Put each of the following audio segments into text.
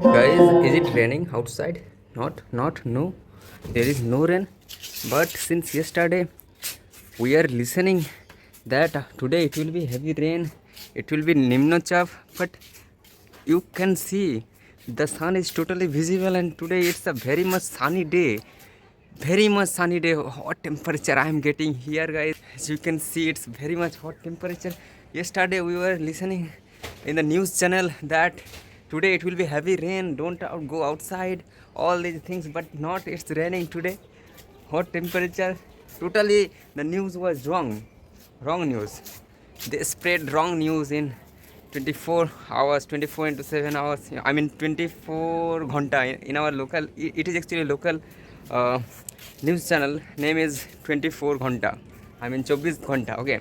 Guys, is it raining outside? Not, no. There is no rain. But since yesterday, we are listening that today it will be heavy rain. It will be Nimno Chap. But you can see the sun is totally visible, and today it's a very much sunny day. Very much sunny day. Hot temperature I am getting here, guys. As you can see, it's very much hot temperature. Yesterday we were listening in the news channel that today it will be heavy rain, don't go outside, all these things, but not, it's raining today. Hot temperature, totally the news was wrong news. They spread wrong news in 24 hours, 24 into 7 hours, I mean 24 ghanta in our local, it is actually local news channel, name is 24 ghanta, I mean 24 ghanta. Okay,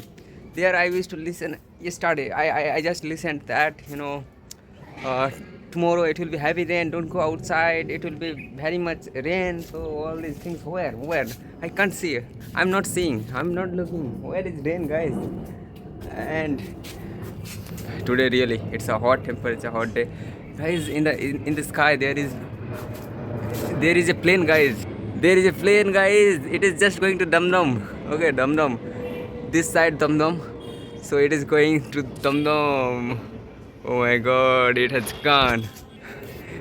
there I used to listen yesterday. I just listened that, uh, tomorrow it will be heavy rain, don't go outside, it will be very much rain. So all these things, where I can't see, I'm not seeing, I'm not looking, where is rain, guys? And today really it's a hot temperature, hot day, guys. In the sky there is a plane, guys. There is a plane, guys. It is just going to Dum Dum. Okay, Dum Dum. This side Dum Dum. So it is going to Dum Dum. Oh my God! It has gone.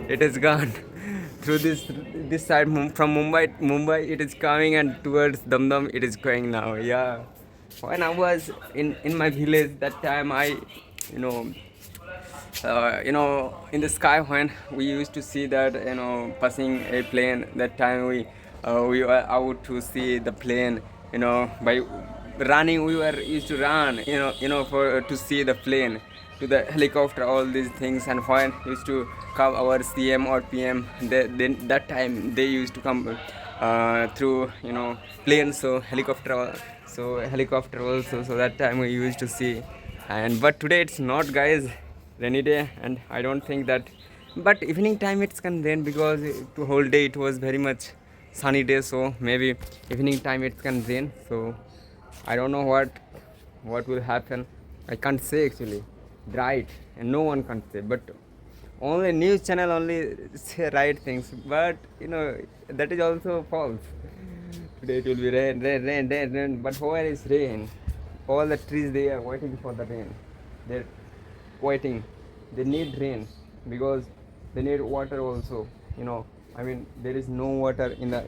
It has gone through this side from Mumbai. It is coming, and towards Dum Dum. It is going now. Yeah. When I was in my village that time, you know in the sky, when we used to see that, passing a plane, that time we were out to see the plane, by running. We were used to run, for to see the plane, to the helicopter, all these things. And when used to come our CM or PM, then that time they used to come through, plane, so helicopter also. So that time we used to see. And but today it's not, guys, rainy day, and I don't think that. But evening time it's can rain, because the whole day it was very much sunny day. So maybe evening time it can rain. So I don't know what will happen. I can't say actually. Right, and no one can say. But only news channel only say right things. But that is also false. Today it will be rain. But where is rain? All the trees, they are waiting for the rain. They're waiting. They need rain, because they need water also. I mean, there is no water in the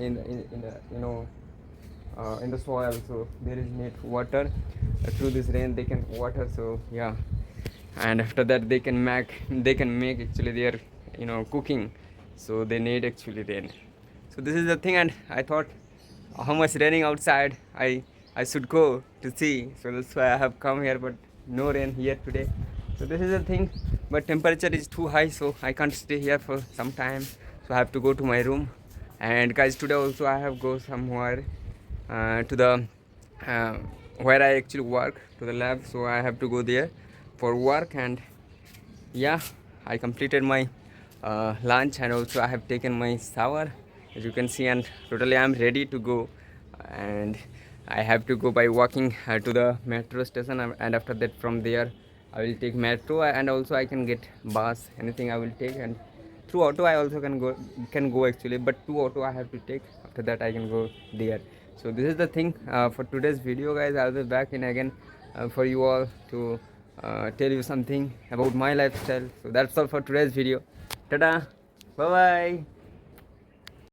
soil, so there is need water. Through this rain they can water. So yeah, and after that they can make actually their cooking. So they need actually rain. So this is the thing, and I thought how much raining outside, I should go to see. So that's why I have come here, but no rain here today. So this is the thing, but temperature is too high, so I can't stay here for some time. So I have to go to my room. And guys, today also I have go somewhere to the uh, where I actually work, to the lab. So I have to go there for work. And yeah, I completed my lunch, and also I have taken my shower, as you can see, and totally I am ready to go. And I have to go by walking to the metro station, and after that from there I will take metro, and also I can get bus, anything I will take. And through auto I also can go actually, but two auto I have to take. After that I can go there. So this is the thing for today's video, guys. I'll be back in again for you all to tell you something about my lifestyle. So that's all for today's video. Tada, bye bye.